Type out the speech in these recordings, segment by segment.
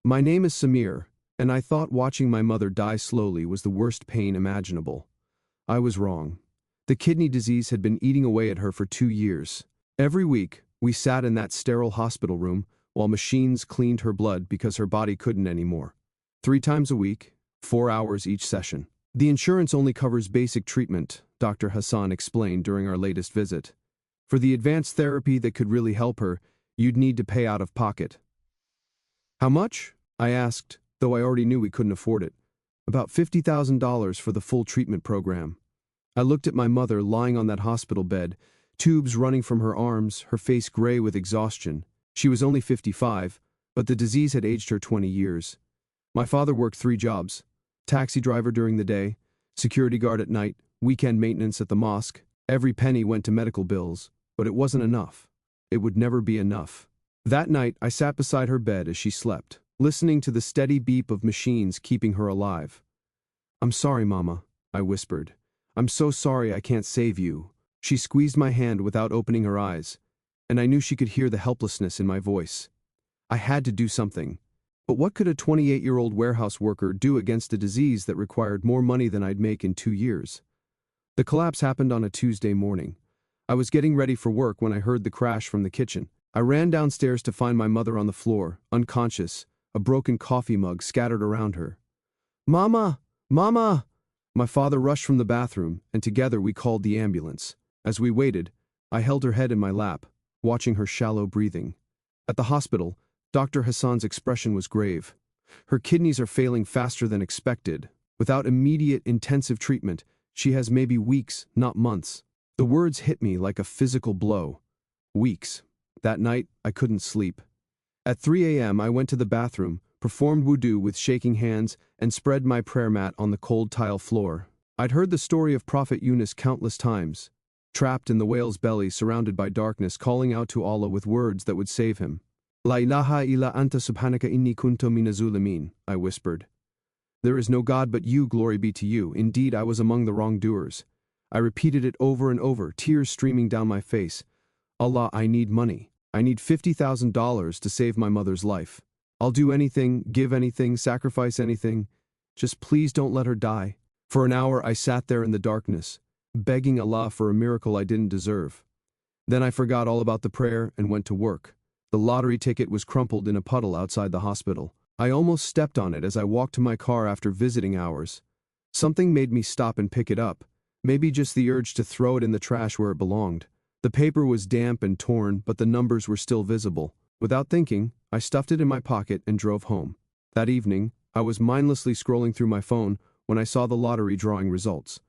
My name is Samir, and I thought watching my mother die slowly was the worst pain imaginable. I was wrong. The kidney disease had been eating away at her for 2 years. Every week, we sat in that sterile hospital room while machines cleaned her blood because her body couldn't anymore. 3 times a week, 4 hours each session. The insurance only covers basic treatment, Dr. Hassan explained during our latest visit. For the advanced therapy that could really help her, you'd need to pay out of pocket. How much? I asked, though I already knew we couldn't afford it. About $50,000 for the full treatment program. I looked at my mother lying on that hospital bed, tubes running from her arms, her face gray with exhaustion. She was only 55, but the disease had aged her 20 years. My father worked 3 jobs: taxi driver during the day, security guard at night, weekend maintenance at the mosque. Every penny went to medical bills, but it wasn't enough. It would never be enough. That night, I sat beside her bed as she slept, listening to the steady beep of machines keeping her alive. "I'm sorry, Mama," I whispered. "I'm so sorry I can't save you." She squeezed my hand without opening her eyes, and I knew she could hear the helplessness in my voice. I had to do something. But what could a 28-year-old warehouse worker do against a disease that required more money than I'd make in 2 years? The collapse happened on a Tuesday morning. I was getting ready for work when I heard the crash from the kitchen. I ran downstairs to find my mother on the floor, unconscious, a broken coffee mug scattered around her. "Mama! Mama!" My father rushed from the bathroom, and together we called the ambulance. As we waited, I held her head in my lap, watching her shallow breathing. At the hospital, Dr. Hassan's expression was grave. "Her kidneys are failing faster than expected. Without immediate intensive treatment, she has maybe weeks, not months." The words hit me like a physical blow. Weeks. That night, I couldn't sleep. At 3 a.m., I went to the bathroom, performed wudu with shaking hands, and spread my prayer mat on the cold tile floor. I'd heard the story of Prophet Yunus countless times, trapped in the whale's belly, surrounded by darkness, calling out to Allah with words that would save him. "La ilaha illa anta subhanaka inni kuntu minaz zalimin," I whispered. "There is no God but you, glory be to you. Indeed, I was among the wrongdoers." I repeated it over and over, tears streaming down my face. "Allah, I need money. I need $50,000 to save my mother's life. I'll do anything, give anything, sacrifice anything. Just please don't let her die." For an hour, I sat there in the darkness, begging Allah for a miracle I didn't deserve. Then I forgot all about the prayer and went to work. The lottery ticket was crumpled in a puddle outside the hospital. I almost stepped on it as I walked to my car after visiting hours. Something made me stop and pick it up, maybe just the urge to throw it in the trash where it belonged. The paper was damp and torn, but the numbers were still visible. Without thinking, I stuffed it in my pocket and drove home. That evening, I was mindlessly scrolling through my phone when I saw the lottery drawing results.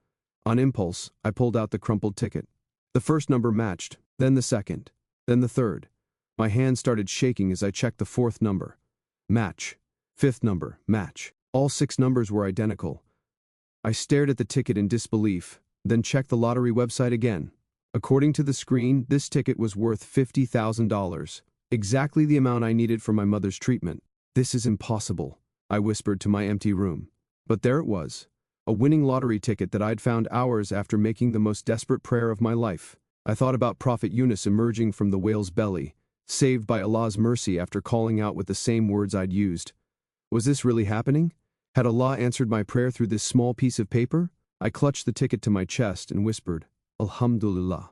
On impulse, I pulled out the crumpled ticket. The first number matched, then the second, then the third. My hand started shaking as I checked the 4th number. Match. 5th number, match. All 6 numbers were identical. I stared at the ticket in disbelief, then checked the lottery website again. According to the screen, this ticket was worth $50,000, exactly the amount I needed for my mother's treatment. "This is impossible," I whispered to my empty room. But there it was, a winning lottery ticket that I'd found hours after making the most desperate prayer of my life. I thought about Prophet Yunus emerging from the whale's belly, saved by Allah's mercy after calling out with the same words I'd used. Was this really happening? Had Allah answered my prayer through this small piece of paper? I clutched the ticket to my chest and whispered, "Alhamdulillah."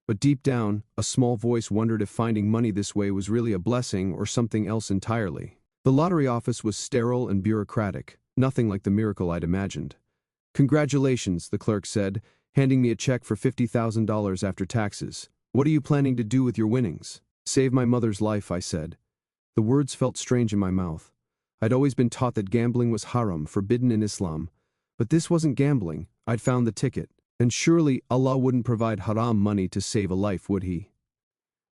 But deep down, a small voice wondered if finding money this way was really a blessing or something else entirely. The lottery office was sterile and bureaucratic, nothing like the miracle I'd imagined. "Congratulations," the clerk said, handing me a check for $50,000 after taxes. "What are you planning to do with your winnings?" "Save my mother's life," I said. The words felt strange in my mouth. I'd always been taught that gambling was haram, forbidden in Islam. But this wasn't gambling. I'd found the ticket. And surely Allah wouldn't provide haram money to save a life, would he?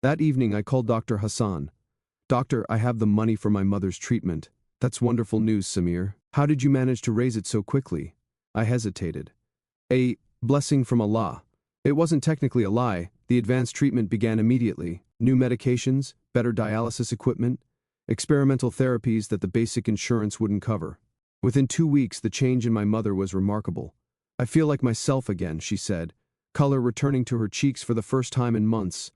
That evening I called Dr. Hassan. "Doctor, I have the money for my mother's treatment." "That's wonderful news, Samir. How did you manage to raise it so quickly?" I hesitated. "A blessing from Allah." It wasn't technically a lie. The advanced treatment began immediately. New medications, better dialysis equipment, experimental therapies that the basic insurance wouldn't cover. Within 2 weeks, the change in my mother was remarkable. "I feel like myself again," she said, color returning to her cheeks for the first time in months.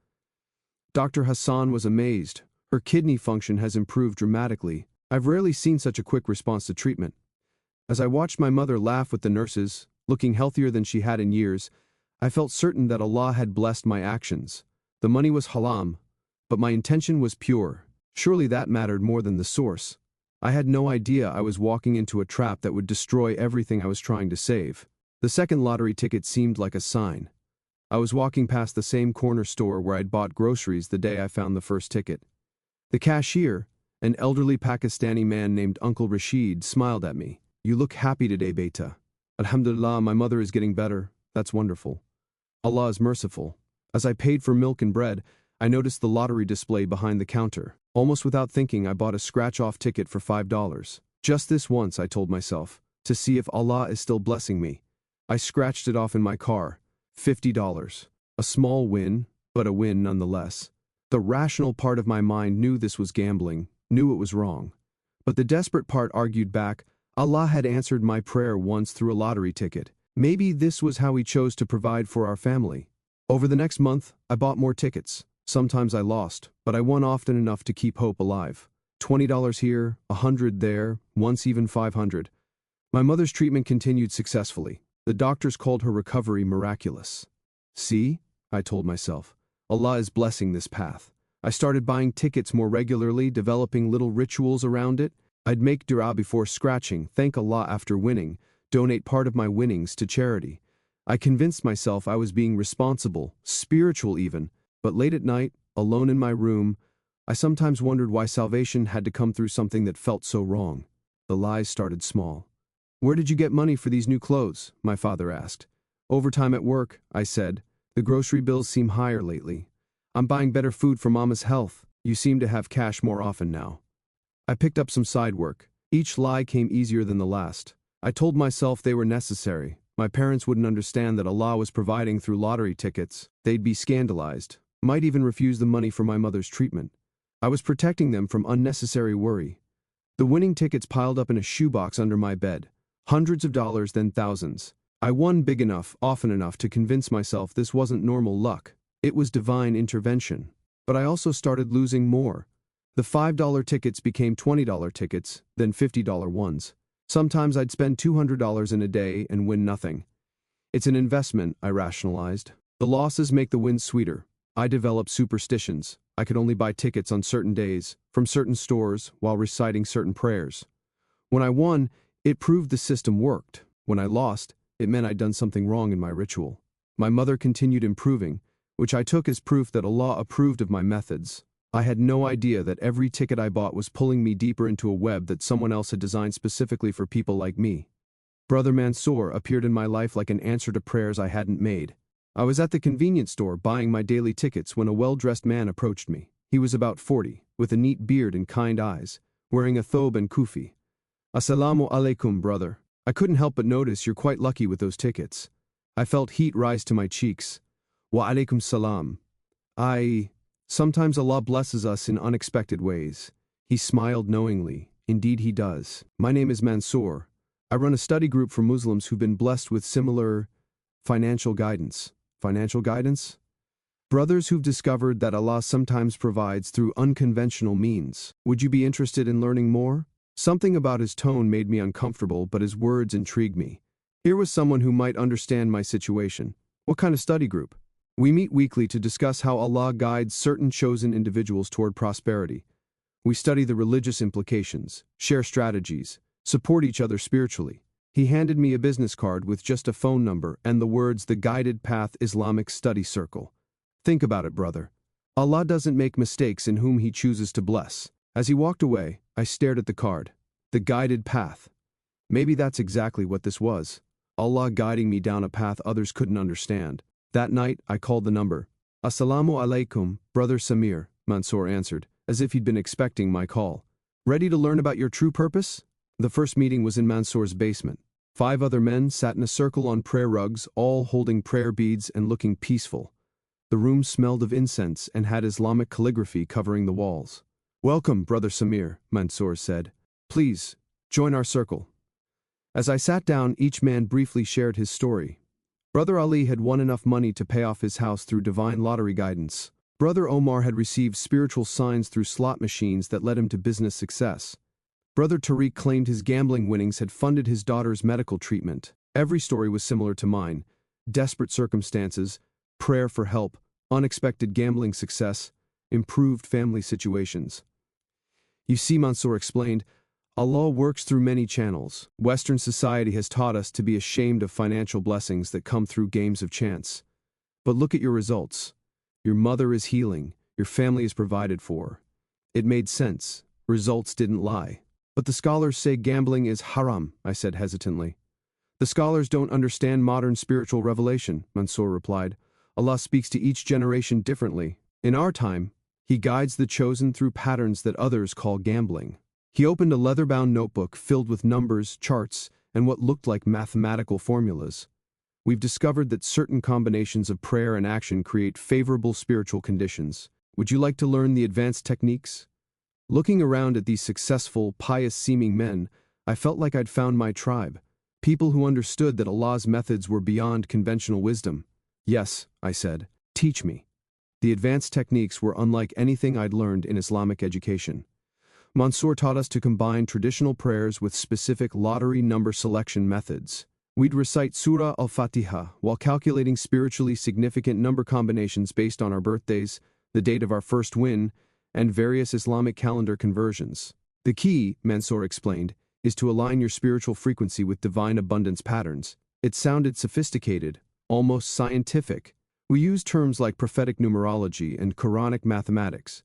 Dr. Hassan was amazed. "Her kidney function has improved dramatically. I've rarely seen such a quick response to treatment. As I watched my mother laugh with the nurses, looking healthier than she had in years, I felt certain that Allah had blessed my actions. The money was haram, but my intention was pure. Surely that mattered more than the source. I had no idea I was walking into a trap that would destroy everything I was trying to save. The second lottery ticket seemed like a sign. I was walking past the same corner store where I'd bought groceries the day I found the first ticket. The cashier, an elderly Pakistani man named Uncle Rashid, smiled at me. "You look happy today, beta." "Alhamdulillah, my mother is getting better. That's wonderful. Allah is merciful." As I paid for milk and bread, I noticed the lottery display behind the counter. Almost without thinking, I bought a scratch-off ticket for $5. Just this once, I told myself, to see if Allah is still blessing me. I scratched it off in my car. $50. A small win, but a win nonetheless. The rational part of my mind knew this was gambling, knew it was wrong. But the desperate part argued back. Allah had answered my prayer once through a lottery ticket. Maybe this was how He chose to provide for our family. Over the next month, I bought more tickets. Sometimes I lost, but I won often enough to keep hope alive. $20 here, $100 there, once even $500. My mother's treatment continued successfully. The doctors called her recovery miraculous. "See," I told myself, "Allah is blessing this path." I started buying tickets more regularly, developing little rituals around it. I'd make dua before scratching, thank Allah after winning, donate part of my winnings to charity. I convinced myself I was being responsible, spiritual even, but late at night, alone in my room, I sometimes wondered why salvation had to come through something that felt so wrong. The lies started small. "Where did you get money for these new clothes?" my father asked. "Overtime at work," I said. "The grocery bills seem higher lately." "I'm buying better food for Mama's health." "You seem to have cash more often now." I picked up some side work. Each lie came easier than the last. I told myself they were necessary. My parents wouldn't understand that Allah was providing through lottery tickets. They'd be scandalized, might even refuse the money for my mother's treatment. I was protecting them from unnecessary worry. The winning tickets piled up in a shoebox under my bed. Hundreds of dollars, then thousands. I won big enough, often enough to convince myself this wasn't normal luck. It was divine intervention. But I also started losing more. The $5 tickets became $20 tickets, then $50 ones. Sometimes I'd spend $200 in a day and win nothing. "It's an investment," I rationalized. "The losses make the wins sweeter." I developed superstitions. I could only buy tickets on certain days, from certain stores, while reciting certain prayers. When I won, it proved the system worked. When I lost, it meant I'd done something wrong in my ritual. My mother continued improving, which I took as proof that Allah approved of my methods. I had no idea that every ticket I bought was pulling me deeper into a web that someone else had designed specifically for people like me. Brother Mansour appeared in my life like an answer to prayers I hadn't made. I was at the convenience store buying my daily tickets when a well-dressed man approached me. He was about 40, with a neat beard and kind eyes, wearing a thobe and kufi. "Assalamu alaikum, brother. I couldn't help but notice you're quite lucky with those tickets." I felt heat rise to my cheeks. "Wa alaikum salam. Sometimes Allah blesses us in unexpected ways." He smiled knowingly. "Indeed He does. My name is Mansour. I run a study group for Muslims who've been blessed with similar financial guidance." Financial guidance? Brothers who've discovered that Allah sometimes provides through unconventional means. Would you be interested in learning more? Something about his tone made me uncomfortable, but his words intrigued me. Here was someone who might understand my situation. "What kind of study group?" "We meet weekly to discuss how Allah guides certain chosen individuals toward prosperity. We study the religious implications, share strategies, support each other spiritually." He handed me a business card with just a phone number and the words "The Guided Path Islamic Study Circle." Think about it, brother. Allah doesn't make mistakes in whom He chooses to bless. As he walked away, I stared at the card. The Guided Path. Maybe that's exactly what this was. Allah guiding me down a path others couldn't understand. That night, I called the number. "Assalamu alaikum, Brother Samir," Mansour answered, as if he'd been expecting my call. "Ready to learn about your true purpose?" The first meeting was in Mansour's basement. 5 other men sat in a circle on prayer rugs, all holding prayer beads and looking peaceful. The room smelled of incense and had Islamic calligraphy covering the walls. "Welcome, Brother Samir," Mansour said. "Please, join our circle." As I sat down, each man briefly shared his story. Brother Ali had won enough money to pay off his house through divine lottery guidance. Brother Omar had received spiritual signs through slot machines that led him to business success. Brother Tariq claimed his gambling winnings had funded his daughter's medical treatment. Every story was similar to mine: desperate circumstances, prayer for help, unexpected gambling success, improved family situations. You see, Mansour explained, Allah works through many channels. Western society has taught us to be ashamed of financial blessings that come through games of chance. But look at your results. Your mother is healing, your family is provided for. It made sense. Results didn't lie. But the scholars say gambling is haram, I said hesitantly. The scholars don't understand modern spiritual revelation, Mansour replied. Allah speaks to each generation differently. In our time, He guides the chosen through patterns that others call gambling. He opened a leather-bound notebook filled with numbers, charts, and what looked like mathematical formulas. We've discovered that certain combinations of prayer and action create favorable spiritual conditions. Would you like to learn the advanced techniques? Looking around at these successful, pious-seeming men, I felt like I'd found my tribe. People who understood that Allah's methods were beyond conventional wisdom. Yes, I said, teach me. The advanced techniques were unlike anything I'd learned in Islamic education. Mansour taught us to combine traditional prayers with specific lottery number selection methods. We'd recite Surah al-Fatiha while calculating spiritually significant number combinations based on our birthdays, the date of our first win, and various Islamic calendar conversions. The key, Mansour explained, is to align your spiritual frequency with divine abundance patterns. It sounded sophisticated, almost scientific. We used terms like prophetic numerology and Quranic mathematics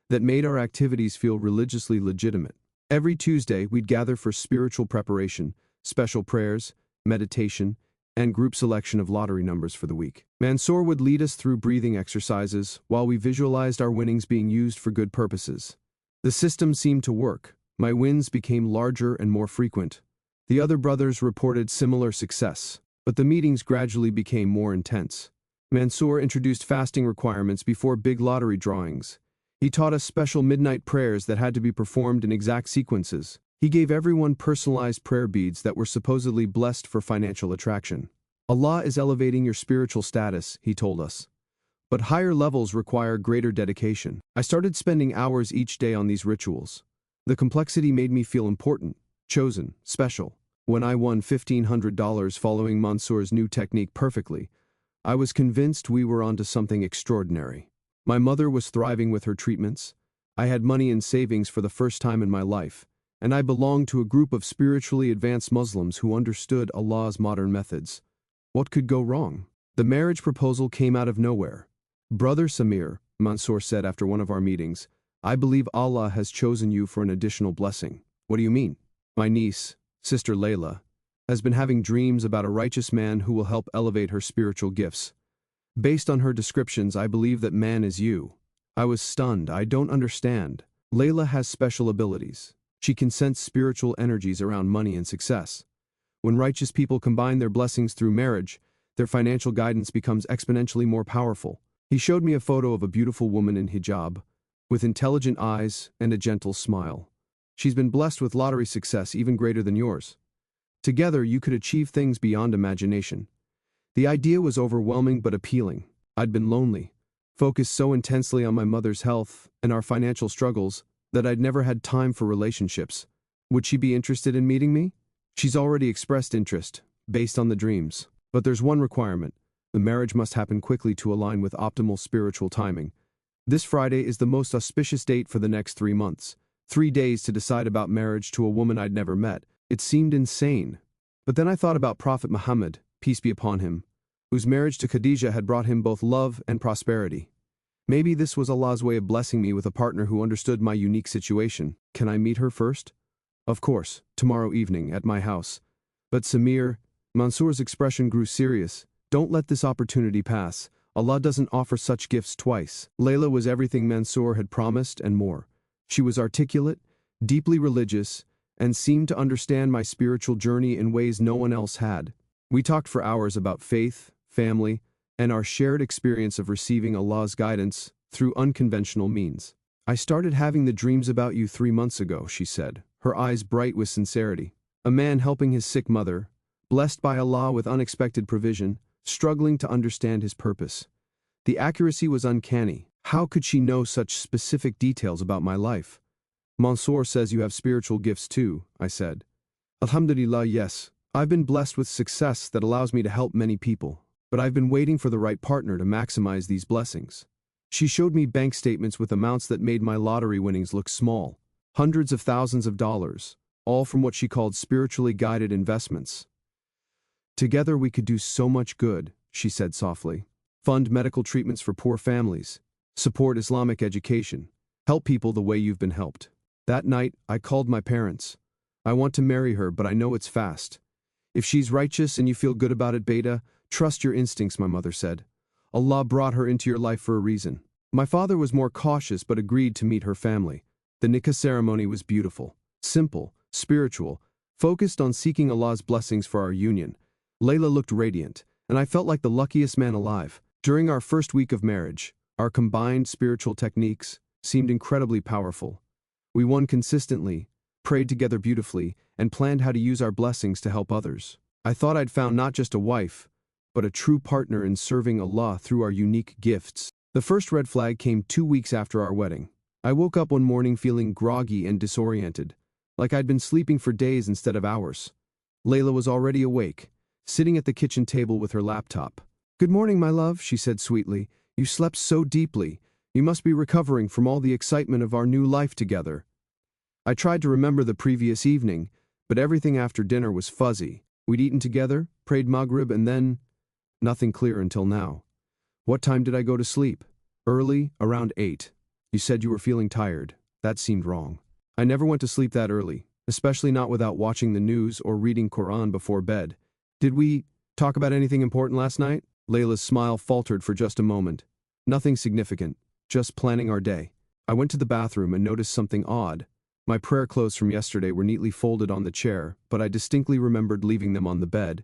that made our activities feel religiously legitimate. Every Tuesday, we'd gather for spiritual preparation, special prayers, meditation, and group selection of lottery numbers for the week. Mansour would lead us through breathing exercises while we visualized our winnings being used for good purposes. The system seemed to work. My wins became larger and more frequent. The other brothers reported similar success, but the meetings gradually became more intense. Mansour introduced fasting requirements before big lottery drawings. He taught us special midnight prayers that had to be performed in exact sequences. He gave everyone personalized prayer beads that were supposedly blessed for financial attraction. Allah is elevating your spiritual status, he told us. But higher levels require greater dedication. I started spending hours each day on these rituals. The complexity made me feel important, chosen, special. When I won $1,500 following Mansour's new technique perfectly, I was convinced we were onto something extraordinary. My mother was thriving with her treatments. I had money in savings for the first time in my life, and I belonged to a group of spiritually advanced Muslims who understood Allah's modern methods. What could go wrong? The marriage proposal came out of nowhere. Brother Samir, Mansour said after one of our meetings, I believe Allah has chosen you for an additional blessing. What do you mean? My niece, Sister Layla, has been having dreams about a righteous man who will help elevate her spiritual gifts. Based on her descriptions, I believe that man is you. I was stunned. I don't understand. Layla has special abilities. She can sense spiritual energies around money and success. When righteous people combine their blessings through marriage, their financial guidance becomes exponentially more powerful. He showed me a photo of a beautiful woman in hijab, with intelligent eyes and a gentle smile. She's been blessed with lottery success even greater than yours. Together, you could achieve things beyond imagination. The idea was overwhelming but appealing. I'd been lonely, focused so intensely on my mother's health and our financial struggles that I'd never had time for relationships. Would she be interested in meeting me? She's already expressed interest, based on the dreams. But there's one requirement. The marriage must happen quickly to align with optimal spiritual timing. This Friday is the most auspicious date for the next 3 months. 3 days to decide about marriage to a woman I'd never met. It seemed insane. But then I thought about Prophet Muhammad, peace be upon him, whose marriage to Khadijah had brought him both love and prosperity. Maybe this was Allah's way of blessing me with a partner who understood my unique situation. Can I meet her first? Of course, tomorrow evening at my house. But Samir, Mansour's expression grew serious. Don't let this opportunity pass. Allah doesn't offer such gifts twice. Layla was everything Mansour had promised and more. She was articulate, deeply religious, and seemed to understand my spiritual journey in ways no one else had. We talked for hours about faith, family, and our shared experience of receiving Allah's guidance through unconventional means. I started having the dreams about you 3 months ago, she said, her eyes bright with sincerity. A man helping his sick mother, blessed by Allah with unexpected provision, struggling to understand his purpose. The accuracy was uncanny. How could she know such specific details about my life? Mansour says you have spiritual gifts too, I said. Alhamdulillah, yes. I've been blessed with success that allows me to help many people, but I've been waiting for the right partner to maximize these blessings. She showed me bank statements with amounts that made my lottery winnings look small, hundreds of thousands of dollars, all from what she called spiritually guided investments. Together we could do so much good, she said softly. Fund medical treatments for poor families, support Islamic education, help people the way you've been helped. That night, I called my parents. I want to marry her, but I know it's fast. If she's righteous and you feel good about it, Beta, trust your instincts, my mother said. Allah brought her into your life for a reason. My father was more cautious but agreed to meet her family. The nikah ceremony was beautiful, simple, spiritual, focused on seeking Allah's blessings for our union. Layla looked radiant, and I felt like the luckiest man alive. During our first week of marriage, our combined spiritual techniques seemed incredibly powerful. We won consistently, prayed together beautifully, and planned how to use our blessings to help others. I thought I'd found not just a wife, but a true partner in serving Allah through our unique gifts. The first red flag came 2 weeks after our wedding. I woke up one morning feeling groggy and disoriented, like I'd been sleeping for days instead of hours. Layla was already awake, sitting at the kitchen table with her laptop. "Good morning, my love," she said sweetly. "You slept so deeply. You must be recovering from all the excitement of our new life together." I tried to remember the previous evening, but everything after dinner was fuzzy. We'd eaten together, prayed Maghrib, and then nothing clear until now. "What time did I go to sleep?" "Early, around 8. You said you were feeling tired." That seemed wrong. I never went to sleep that early, especially not without watching the news or reading Quran before bed. "Did we talk about anything important last night?" Layla's smile faltered for just a moment. "Nothing significant, just planning our day." I went to the bathroom and noticed something odd. My prayer clothes from yesterday were neatly folded on the chair, but I distinctly remembered leaving them on the bed.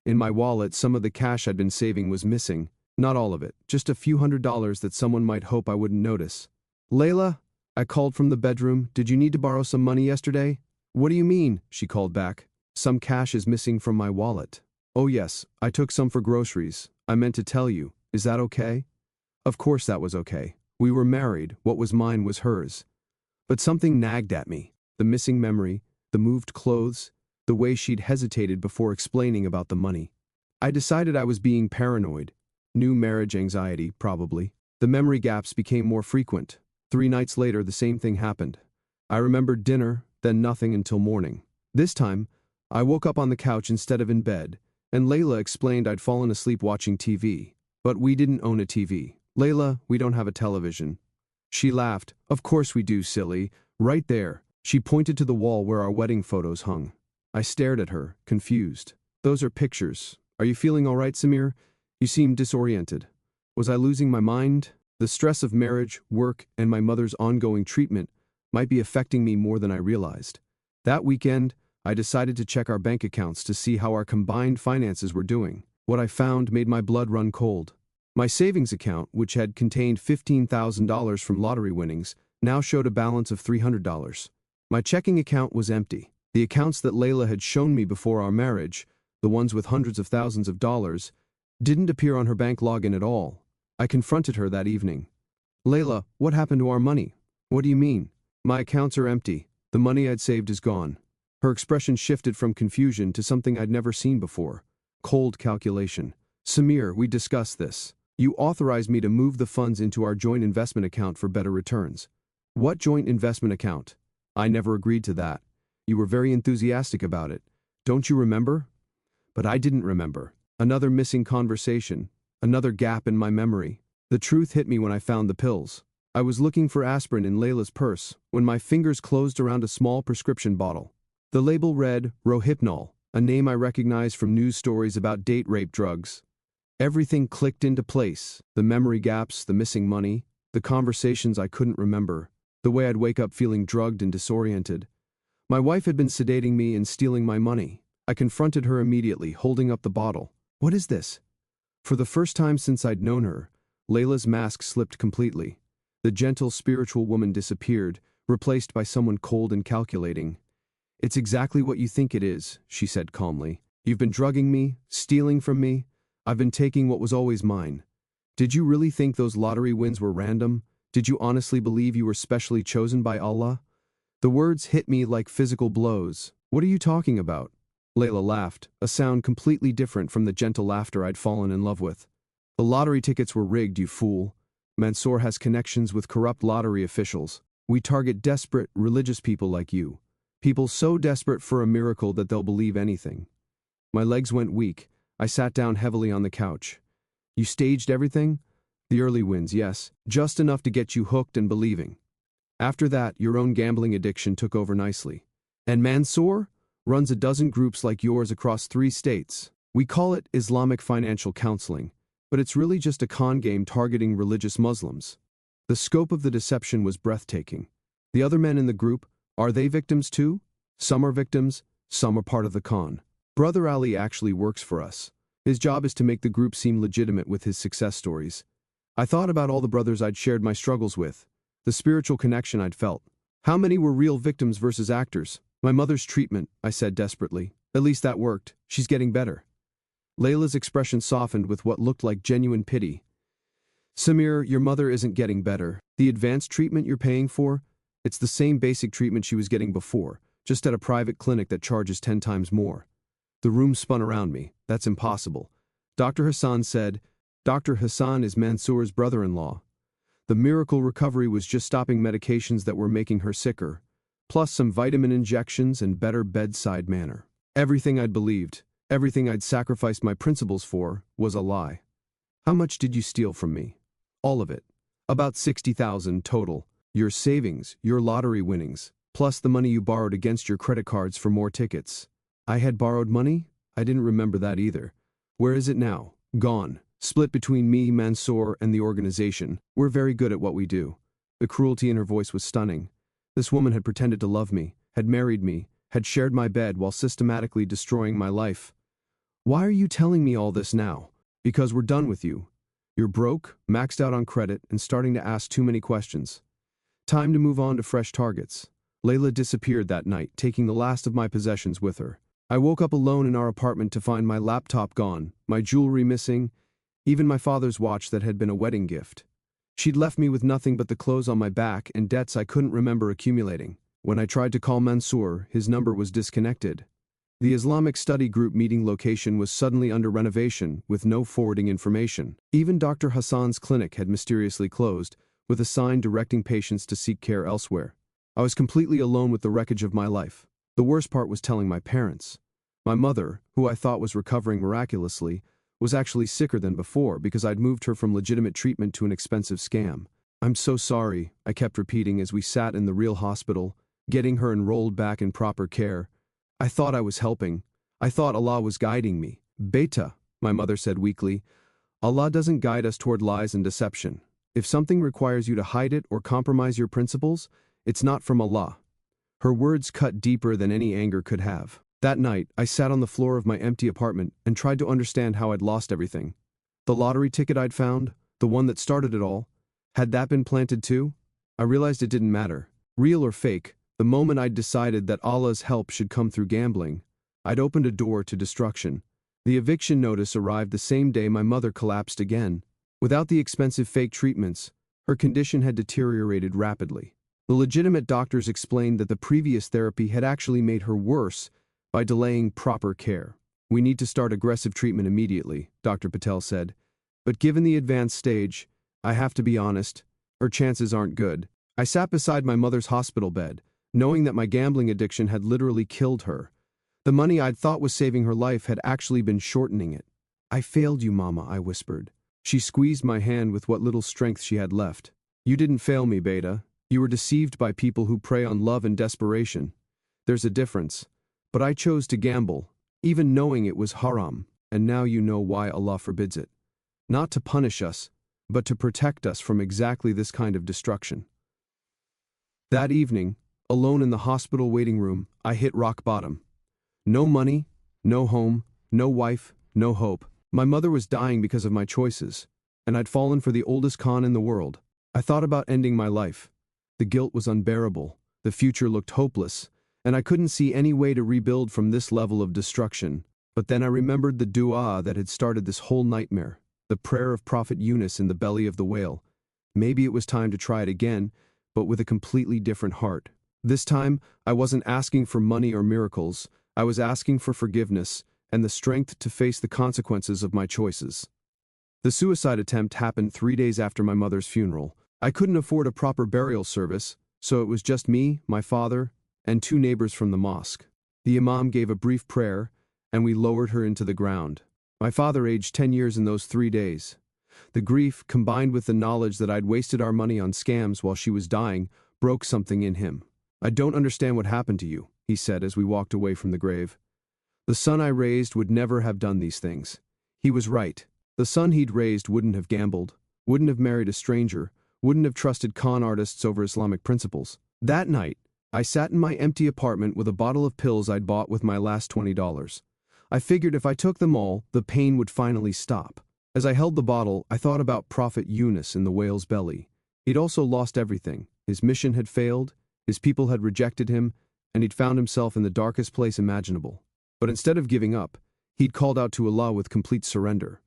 In my wallet, some of the cash I'd been saving was missing. Not all of it, just a few $100s that someone might hope I wouldn't notice. "Layla?" I called from the bedroom. "Did you need to borrow some money yesterday?" "What do you mean?" she called back. "Some cash is missing from my wallet." "Oh yes, I took some for groceries. I meant to tell you. Is that okay?" Of course that was okay. We were married, what was mine was hers. But something nagged at me. The missing memory, the moved clothes, the way she'd hesitated before explaining about the money. I decided I was being paranoid. New marriage anxiety, probably. The memory gaps became more frequent. 3 nights later, the same thing happened. I remembered dinner, then nothing until morning. This time, I woke up on the couch instead of in bed, and Layla explained I'd fallen asleep watching TV. But we didn't own a TV. "Layla, we don't have a television." She laughed. "Of course we do, silly. Right there." She pointed to the wall where our wedding photos hung. I stared at her, confused. "Those are pictures. Are you feeling all right, Samir? You seem disoriented." Was I losing my mind? The stress of marriage, work, and my mother's ongoing treatment might be affecting me more than I realized. That weekend, I decided to check our bank accounts to see how our combined finances were doing. What I found made my blood run cold. My savings account, which had contained $15,000 from lottery winnings, now showed a balance of $300. My checking account was empty. The accounts that Layla had shown me before our marriage, the ones with hundreds of thousands of dollars, didn't appear on her bank login at all. I confronted her that evening. "Layla, what happened to our money?" "What do you mean?" "My accounts are empty. The money I'd saved is gone." Her expression shifted from confusion to something I'd never seen before. Cold calculation. "Samir, we discussed this. You authorized me to move the funds into our joint investment account for better returns." "What joint investment account?" "I never agreed to that. You were very enthusiastic about it. Don't you remember?" But I didn't remember. Another missing conversation. Another gap in my memory. The truth hit me when I found the pills. I was looking for aspirin in Layla's purse when my fingers closed around a small prescription bottle. The label read Rohypnol, a name I recognized from news stories about date rape drugs. Everything clicked into place. The memory gaps, the missing money, the conversations I couldn't remember, the way I'd wake up feeling drugged and disoriented. My wife had been sedating me and stealing my money. I confronted her immediately, holding up the bottle. "What is this?" For the first time since I'd known her, Layla's mask slipped completely. The gentle spiritual woman disappeared, replaced by someone cold and calculating. "It's exactly what you think it is," she said calmly. "You've been drugging me, stealing from me. I've been taking what was always mine. Did you really think those lottery wins were random? Did you honestly believe you were specially chosen by Allah?" The words hit me like physical blows. What are you talking about? Layla laughed, a sound completely different from the gentle laughter I'd fallen in love with. The lottery tickets were rigged, you fool. Mansour has connections with corrupt lottery officials. We target desperate, religious people like you. People so desperate for a miracle that they'll believe anything. My legs went weak. I sat down heavily on the couch. You staged everything? The early wins, yes. Just enough to get you hooked and believing. After that, your own gambling addiction took over nicely. And Mansour runs a dozen groups like yours across 3 states. We call it Islamic financial counseling, but it's really just a con game targeting religious Muslims. The scope of the deception was breathtaking. The other men in the group, are they victims too? Some are victims, some are part of the con. Brother Ali actually works for us. His job is to make the group seem legitimate with his success stories. I thought about all the brothers I'd shared my struggles with, the spiritual connection I'd felt. How many were real victims versus actors? My mother's treatment, I said desperately. At least that worked. She's getting better. Layla's expression softened with what looked like genuine pity. Samir, your mother isn't getting better. The advanced treatment you're paying for? It's the same basic treatment she was getting before, just at a private clinic that charges 10 times more. The room spun around me. That's impossible. Dr. Hassan said, Dr. Hassan is Mansour's brother-in-law. The miracle recovery was just stopping medications that were making her sicker, plus some vitamin injections and better bedside manner. Everything I'd believed, everything I'd sacrificed my principles for, was a lie. How much did you steal from me? All of it. About 60,000 total. Your savings, your lottery winnings, plus the money you borrowed against your credit cards for more tickets. I had borrowed money? I didn't remember that either. Where is it now? Gone. Split between me, Mansour, and the organization. We're very good at what we do. The cruelty in her voice was stunning. This woman had pretended to love me, had married me, had shared my bed while systematically destroying my life. Why are you telling me all this now? Because we're done with you. You're broke, maxed out on credit, and starting to ask too many questions. Time to move on to fresh targets. Layla disappeared that night, taking the last of my possessions with her. I woke up alone in our apartment to find my laptop gone, my jewelry missing, even my father's watch that had been a wedding gift. She'd left me with nothing but the clothes on my back and debts I couldn't remember accumulating. When I tried to call Mansour, his number was disconnected. The Islamic study group meeting location was suddenly under renovation, with no forwarding information. Even Dr. Hassan's clinic had mysteriously closed, with a sign directing patients to seek care elsewhere. I was completely alone with the wreckage of my life. The worst part was telling my parents. My mother, who I thought was recovering miraculously, was actually sicker than before because I'd moved her from legitimate treatment to an expensive scam. I'm so sorry, I kept repeating as we sat in the real hospital, getting her enrolled back in proper care. I thought I was helping. I thought Allah was guiding me. Beta, my mother said weakly, Allah doesn't guide us toward lies and deception. If something requires you to hide it or compromise your principles, it's not from Allah. Her words cut deeper than any anger could have. That night, I sat on the floor of my empty apartment and tried to understand how I'd lost everything. The lottery ticket I'd found, the one that started it all, had that been planted too? I realized it didn't matter. Real or fake, the moment I'd decided that Allah's help should come through gambling, I'd opened a door to destruction. The eviction notice arrived the same day my mother collapsed again. Without the expensive fake treatments, her condition had deteriorated rapidly. The legitimate doctors explained that the previous therapy had actually made her worse by delaying proper care. We need to start aggressive treatment immediately, Dr. Patel said. But given the advanced stage, I have to be honest, her chances aren't good. I sat beside my mother's hospital bed, knowing that my gambling addiction had literally killed her. The money I'd thought was saving her life had actually been shortening it. I failed you, Mama, I whispered. She squeezed my hand with what little strength she had left. You didn't fail me, Beta. You were deceived by people who prey on love and desperation. There's a difference. But I chose to gamble, even knowing it was haram, and now you know why Allah forbids it. Not to punish us, but to protect us from exactly this kind of destruction. That evening, alone in the hospital waiting room, I hit rock bottom. No money, no home, no wife, no hope. My mother was dying because of my choices, and I'd fallen for the oldest con in the world. I thought about ending my life. The guilt was unbearable, the future looked hopeless, and I couldn't see any way to rebuild from this level of destruction. But then I remembered the dua that had started this whole nightmare, the prayer of Prophet Yunus in the belly of the whale. Maybe it was time to try it again, but with a completely different heart. This time, I wasn't asking for money or miracles. I was asking for forgiveness and the strength to face the consequences of my choices. The suicide attempt happened 3 days after my mother's funeral. I couldn't afford a proper burial service, so it was just me, my father, and 2 neighbors from the mosque. The imam gave a brief prayer, and we lowered her into the ground. My father aged 10 years in those 3 days. The grief, combined with the knowledge that I'd wasted our money on scams while she was dying, broke something in him. "I don't understand what happened to you," he said as we walked away from the grave. "The son I raised would never have done these things." He was right. The son he'd raised wouldn't have gambled, wouldn't have married a stranger, wouldn't have trusted con artists over Islamic principles. That night, I sat in my empty apartment with a bottle of pills I'd bought with my last $20. I figured if I took them all, the pain would finally stop. As I held the bottle, I thought about Prophet Yunus in the whale's belly. He'd also lost everything. His mission had failed, his people had rejected him, and he'd found himself in the darkest place imaginable. But instead of giving up, he'd called out to Allah with complete surrender.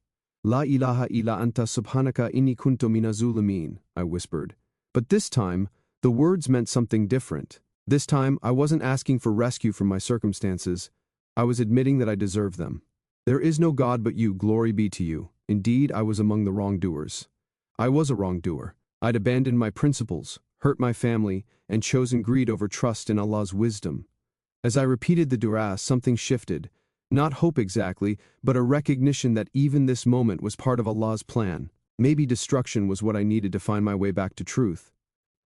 "La ilaha illa anta subhanaka inni kuntu minaz zalimin," I whispered. But this time, the words meant something different. This time, I wasn't asking for rescue from my circumstances. I was admitting that I deserved them. "There is no God but you, glory be to you." Indeed, I was among the wrongdoers. I was a wrongdoer. I'd abandoned my principles, hurt my family, and chosen greed over trust in Allah's wisdom. As I repeated the dua, something shifted. Not hope exactly, but a recognition that even this moment was part of Allah's plan. Maybe destruction was what I needed to find my way back to truth.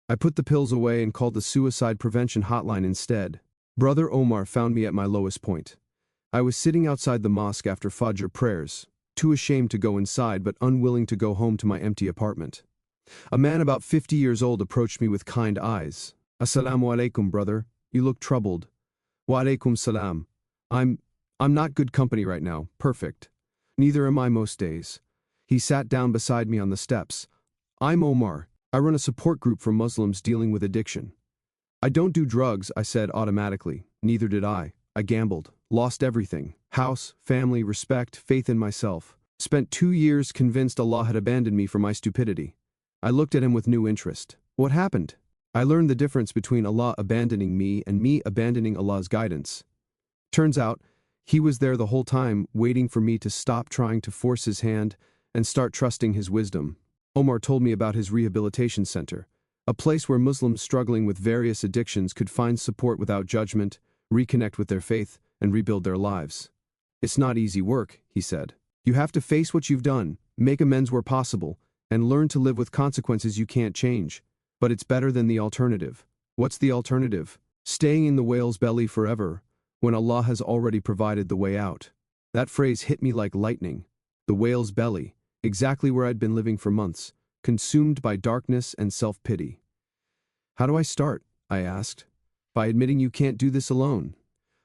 I put the pills away and called the suicide prevention hotline instead. Brother Omar found me at my lowest point. I was sitting outside the mosque after Fajr prayers, too ashamed to go inside but unwilling to go home to my empty apartment. A man about 50 years old approached me with kind eyes. "Assalamu alaikum, brother. You look troubled." "Wa alaikum salam. I'm not good company right now, perfect. Neither am I most days." He sat down beside me on the steps. "I'm Omar. I run a support group for Muslims dealing with addiction." "I don't do drugs," I said automatically. Neither did I. I gambled, lost everything: house, family, respect, faith in myself. Spent 2 years convinced Allah had abandoned me for my stupidity. I looked at him with new interest. "What happened?" I learned the difference between Allah abandoning me and me abandoning Allah's guidance. Turns out, He was there the whole time, waiting for me to stop trying to force His hand and start trusting His wisdom. Omar told me about his rehabilitation center, a place where Muslims struggling with various addictions could find support without judgment, reconnect with their faith, and rebuild their lives. "It's not easy work," he said. "You have to face what you've done, make amends where possible, and learn to live with consequences you can't change. But it's better than the alternative." "What's the alternative?" "Staying in the whale's belly forever, when Allah has already provided the way out." That phrase hit me like lightning. The whale's belly, exactly where I'd been living for months, consumed by darkness and self-pity. "How do I start?" I asked. "By admitting you can't do this alone.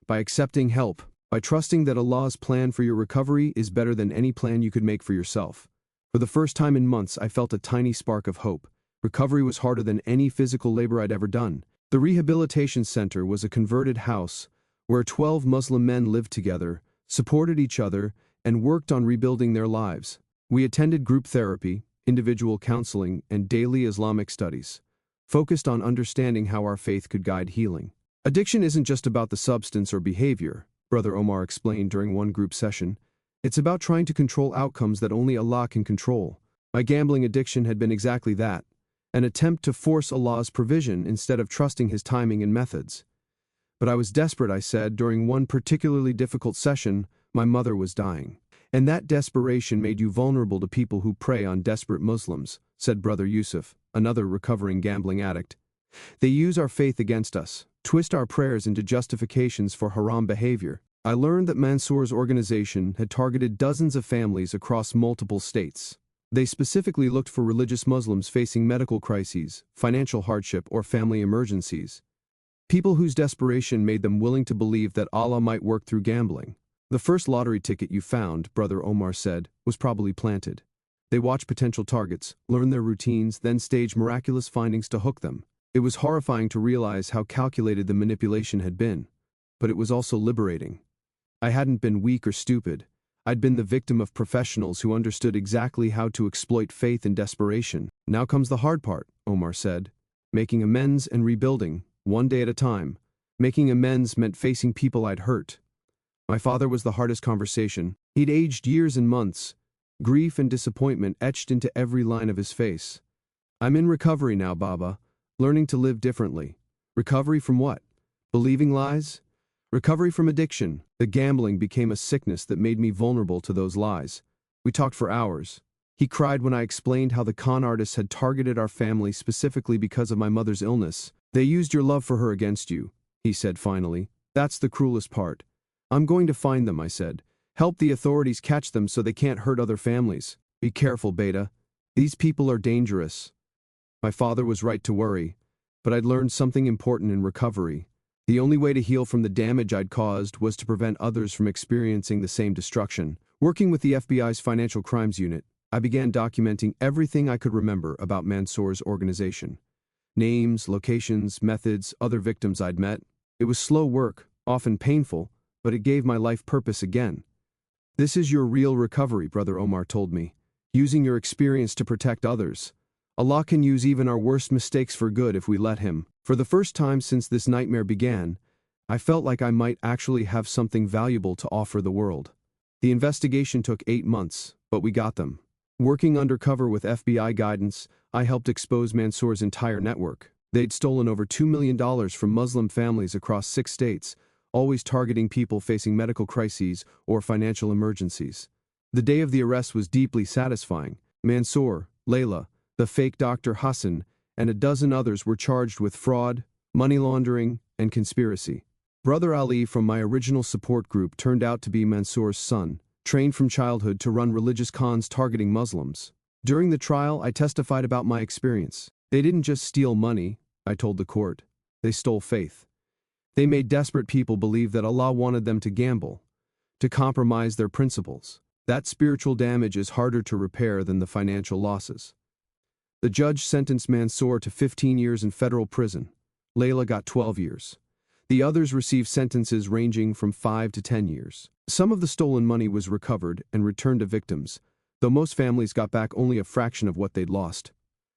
By accepting help. By trusting that Allah's plan for your recovery is better than any plan you could make for yourself." For the first time in months, I felt a tiny spark of hope. Recovery was harder than any physical labor I'd ever done. The rehabilitation center was a converted house where 12 Muslim men lived together, supported each other, and worked on rebuilding their lives. We attended group therapy, individual counseling, and daily Islamic studies, focused on understanding how our faith could guide healing. "Addiction isn't just about the substance or behavior," Brother Omar explained during one group session. "It's about trying to control outcomes that only Allah can control." My gambling addiction had been exactly that, an attempt to force Allah's provision instead of trusting His timing and methods. But I was desperate, I said. During one particularly difficult session, my mother was dying. "And that desperation made you vulnerable to people who prey on desperate Muslims," said Brother Yusuf, another recovering gambling addict. "They use our faith against us, twist our prayers into justifications for haram behavior." I learned that Mansour's organization had targeted dozens of families across multiple states. They specifically looked for religious Muslims facing medical crises, financial hardship, or family emergencies. People whose desperation made them willing to believe that Allah might work through gambling. "The first lottery ticket you found," Brother Omar said, "was probably planted." They watch potential targets, learn their routines, then stage miraculous findings to hook them. It was horrifying to realize how calculated the manipulation had been. But it was also liberating. I hadn't been weak or stupid. I'd been the victim of professionals who understood exactly how to exploit faith in desperation. "Now comes the hard part," Omar said. "Making amends and rebuilding. one day at a time. Making amends meant facing people I'd hurt. My father was the hardest conversation. He'd aged years and months, grief and disappointment etched into every line of his face. I'm in recovery now, Baba, learning to live differently. Recovery from what? Believing lies? Recovery from addiction. The gambling became a sickness that made me vulnerable to those lies. We talked for hours. He cried when I explained how the con artists had targeted our family specifically because of my mother's illness. They used your love for her against you, he said finally. That's the cruelest part. I'm going to find them, I said. Help the authorities catch them so they can't hurt other families. Be careful, Beta. These people are dangerous. My father was right to worry, but I'd learned something important in recovery. The only way to heal from the damage I'd caused was to prevent others from experiencing the same destruction. Working with the FBI's Financial Crimes Unit, I began documenting everything I could remember about Mansour's organization. Names, locations, methods, other victims I'd met. It was slow work, often painful, but it gave my life purpose again. This is your real recovery, Brother Omar told me. Using your experience to protect others. Allah can use even our worst mistakes for good if we let Him. For the first time since this nightmare began, I felt like I might actually have something valuable to offer the world. The investigation took 8 months, but we got them. Working undercover with FBI guidance, I helped expose Mansour's entire network. They'd stolen over $2 million from Muslim families across 6 states, always targeting people facing medical crises or financial emergencies. The day of the arrest was deeply satisfying. Mansour, Layla, the fake Dr. Hassan, and a dozen others were charged with fraud, money laundering, and conspiracy. Brother Ali from my original support group turned out to be Mansour's son, trained from childhood to run religious cons targeting Muslims. During the trial, I testified about my experience. They didn't just steal money, I told the court. They stole faith. They made desperate people believe that Allah wanted them to gamble, to compromise their principles. That spiritual damage is harder to repair than the financial losses. The judge sentenced Mansour to 15 years in federal prison. Layla got 12 years. The others received sentences ranging from 5 to 10 years. Some of the stolen money was recovered and returned to victims, though most families got back only a fraction of what they'd lost.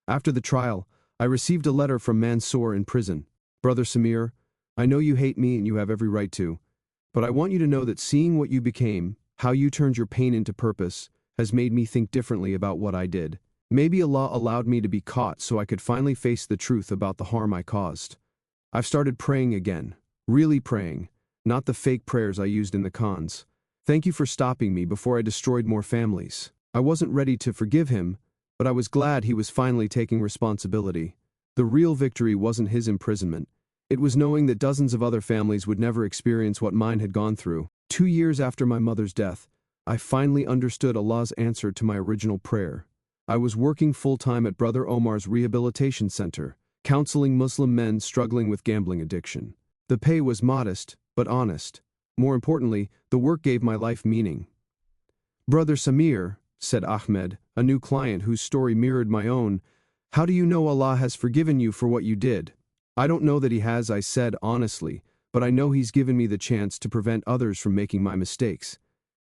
After the trial, I received a letter from Mansour in prison. Brother Samir, I know you hate me and you have every right to, but I want you to know that seeing what you became, how you turned your pain into purpose, has made me think differently about what I did. Maybe Allah allowed me to be caught so I could finally face the truth about the harm I caused. I've started praying again, really praying, not the fake prayers I used in the cons. Thank you for stopping me before I destroyed more families. I wasn't ready to forgive him, but I was glad he was finally taking responsibility. The real victory wasn't his imprisonment. It was knowing that dozens of other families would never experience what mine had gone through. 2 years after my mother's death, I finally understood Allah's answer to my original prayer. I was working full-time at Brother Omar's rehabilitation center, counseling Muslim men struggling with gambling addiction. The pay was modest, but honest. More importantly, the work gave my life meaning. Brother Samir, said Ahmed, a new client whose story mirrored my own, how do you know Allah has forgiven you for what you did? I don't know that He has, I said honestly, but I know He's given me the chance to prevent others from making my mistakes.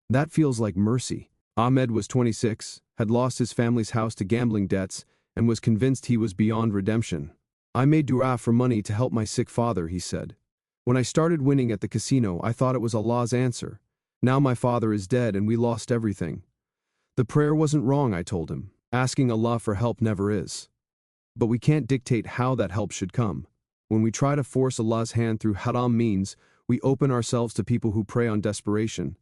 That feels like mercy. Ahmed was 26, had lost his family's house to gambling debts, and was convinced he was beyond redemption. I made dua for money to help my sick father, he said. When I started winning at the casino, I thought it was Allah's answer. Now my father is dead and we lost everything. The prayer wasn't wrong, I told him. Asking Allah for help never is. But we can't dictate how that help should come. When we try to force Allah's hand through haram means, we open ourselves to people who prey on desperation.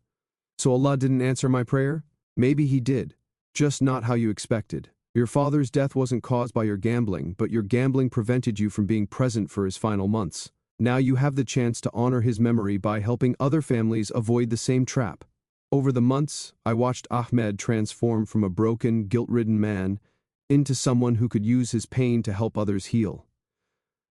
So Allah didn't answer my prayer? Maybe He did, just not how you expected. Your father's death wasn't caused by your gambling, but your gambling prevented you from being present for his final months. Now you have the chance to honor his memory by helping other families avoid the same trap. Over the months, I watched Ahmed transform from a broken, guilt-ridden man into someone who could use his pain to help others heal.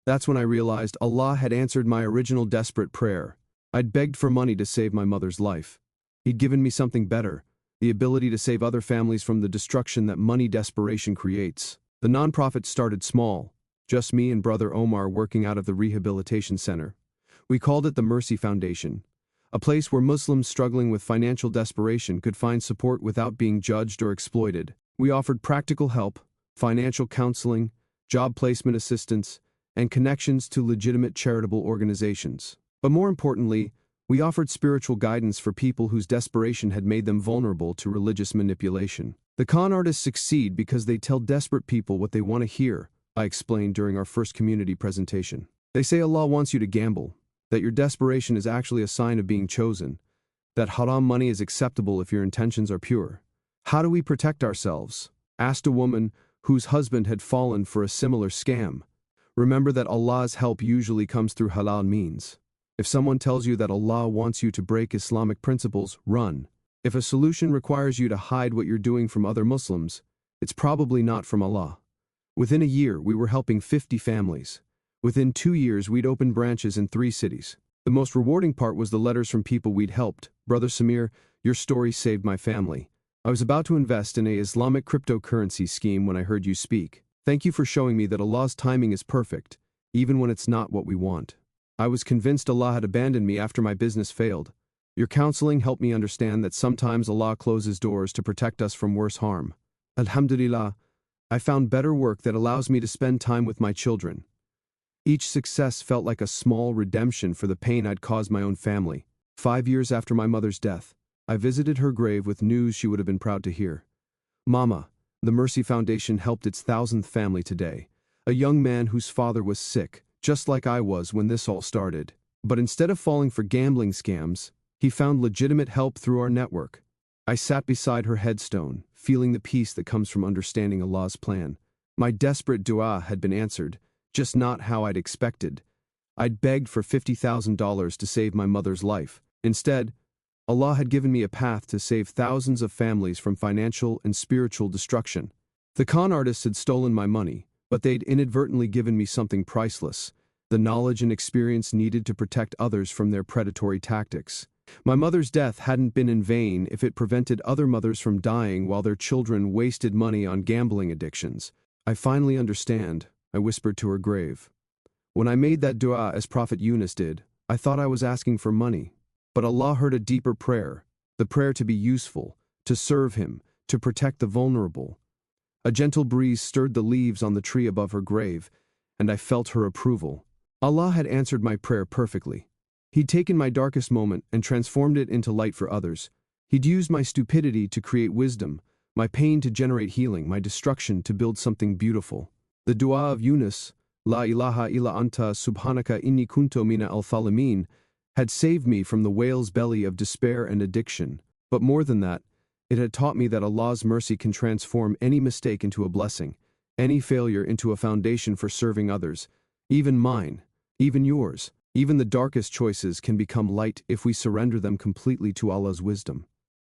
That's when I realized Allah had answered my original desperate prayer. I'd begged for money to save my mother's life. He'd given me something better, the ability to save other families from the destruction that money desperation creates. The nonprofit started small, just me and Brother Omar working out of the rehabilitation center. We called it the Mercy Foundation, a place where Muslims struggling with financial desperation could find support without being judged or exploited. We offered practical help, financial counseling, job placement assistance, and connections to legitimate charitable organizations. But more importantly, we offered spiritual guidance for people whose desperation had made them vulnerable to religious manipulation. The con artists succeed because they tell desperate people what they want to hear, I explained during our first community presentation. They say Allah wants you to gamble, that your desperation is actually a sign of being chosen, that haram money is acceptable if your intentions are pure. How do we protect ourselves? Asked a woman whose husband had fallen for a similar scam. Remember that Allah's help usually comes through halal means. If someone tells you that Allah wants you to break Islamic principles, run. If a solution requires you to hide what you're doing from other Muslims, it's probably not from Allah. Within a year, we were helping 50 families. Within 2 years, we'd opened branches in 3 cities. The most rewarding part was the letters from people we'd helped. Brother Samir, your story saved my family. I was about to invest in a Islamic cryptocurrency scheme when I heard you speak. Thank you for showing me that Allah's timing is perfect, even when it's not what we want. I was convinced Allah had abandoned me after my business failed. Your counseling helped me understand that sometimes Allah closes doors to protect us from worse harm. Alhamdulillah, I found better work that allows me to spend time with my children. Each success felt like a small redemption for the pain I'd caused my own family. 5 years after my mother's death, I visited her grave with news she would have been proud to hear. Mama, the Mercy Foundation helped its 1,000th family today. A young man whose father was sick, just like I was when this all started. But instead of falling for gambling scams, he found legitimate help through our network. I sat beside her headstone, feeling the peace that comes from understanding Allah's plan. My desperate dua had been answered, just not how I'd expected. I'd begged for $50,000 to save my mother's life. Instead, Allah had given me a path to save thousands of families from financial and spiritual destruction. The con artists had stolen my money, but they'd inadvertently given me something priceless, the knowledge and experience needed to protect others from their predatory tactics. My mother's death hadn't been in vain if it prevented other mothers from dying while their children wasted money on gambling addictions. I finally understand, I whispered to her grave. When I made that dua as Prophet Yunus did, I thought I was asking for money. But Allah heard a deeper prayer, the prayer to be useful, to serve Him, to protect the vulnerable. A gentle breeze stirred the leaves on the tree above her grave, and I felt her approval. Allah had answered my prayer perfectly. He'd taken my darkest moment and transformed it into light for others. He'd used my stupidity to create wisdom, my pain to generate healing, my destruction to build something beautiful. The dua of Yunus, La ilaha illa anta subhanaka inni kuntu mina al-thalimin, had saved me from the whale's belly of despair and addiction. But more than that, it had taught me that Allah's mercy can transform any mistake into a blessing, any failure into a foundation for serving others, even mine, even yours. Even the darkest choices can become light if we surrender them completely to Allah's wisdom.